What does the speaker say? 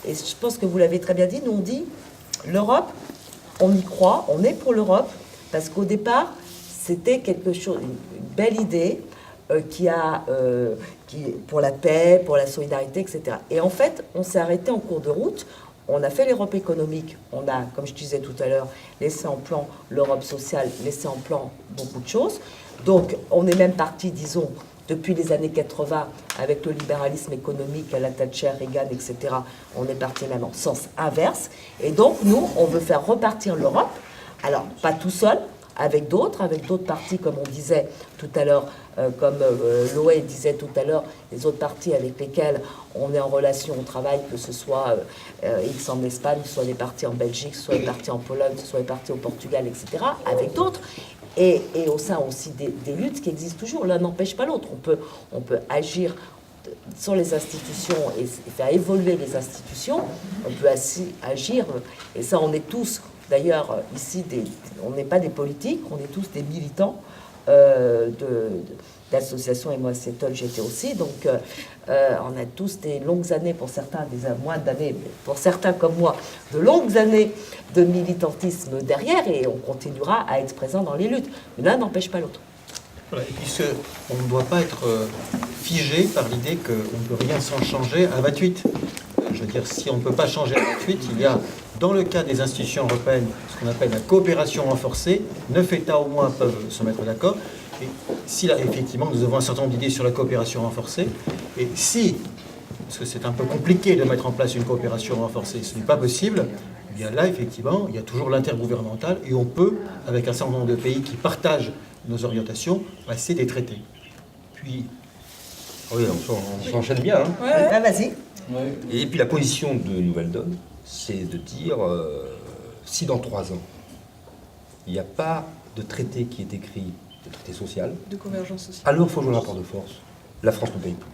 et je pense que vous l'avez très bien dit, nous on dit, l'Europe, on y croit, on est pour l'Europe, parce qu'au départ, c'était quelque chose, une belle idée pour la paix, pour la solidarité, etc. Et en fait, on s'est arrêté en cours de route. On a fait l'Europe économique, on a, comme je disais tout à l'heure, laissé en plan l'Europe sociale, laissé en plan beaucoup de choses. Donc, on est même parti, disons, depuis les années 80, avec le libéralisme économique à la Thatcher, Reagan, etc., on est parti même en sens inverse. Et donc, nous, on veut faire repartir l'Europe. Alors, pas tout seul, avec d'autres partis, comme on disait tout à l'heure, comme Loé disait tout à l'heure, les autres partis avec lesquels on est en relation, on travaille, que ce soit X en Espagne, que ce soit des partis en Belgique, que ce soit des partis en Pologne, que ce soit des partis au Portugal, etc., avec d'autres. Et au sein aussi des luttes qui existent toujours. L'un n'empêche pas l'autre. On peut agir sur les institutions et faire évoluer les institutions. On peut aussi agir, et ça on est tous, d'ailleurs ici, on n'est pas des politiques, on est tous des militants d'associations, et moi à Seattle j'étais aussi, donc on a tous des longues années, pour certains des moins d'années, mais pour certains comme moi, de longues années de militantisme derrière, et on continuera à être présent dans les luttes. Mais l'un n'empêche pas l'autre. Voilà, et puisqu'on ne doit pas être figé par l'idée qu'on ne peut rien sans changer à 28. Je veux dire, si on ne peut pas changer à 28, il y a, dans le cas des institutions européennes, ce qu'on appelle la coopération renforcée. 9 États au moins peuvent se mettre d'accord. Et si là, effectivement, nous avons un certain nombre d'idées sur la coopération renforcée, et si, parce que c'est un peu compliqué de mettre en place une coopération renforcée, ce n'est pas possible, eh bien là, effectivement, il y a toujours l'intergouvernemental, et on peut, avec un certain nombre de pays qui partagent nos orientations, passer des traités. Puis... Oui, on s'enchaîne bien. Hein. Ouais. Vas-y. Ouais. Et puis la position de Nouvelle Donne, c'est de dire, si dans 3 ans, il n'y a pas de traité qui est écrit, de traité social, de convergence sociale, alors il faut jouer un rapport de force. La France ne paye plus.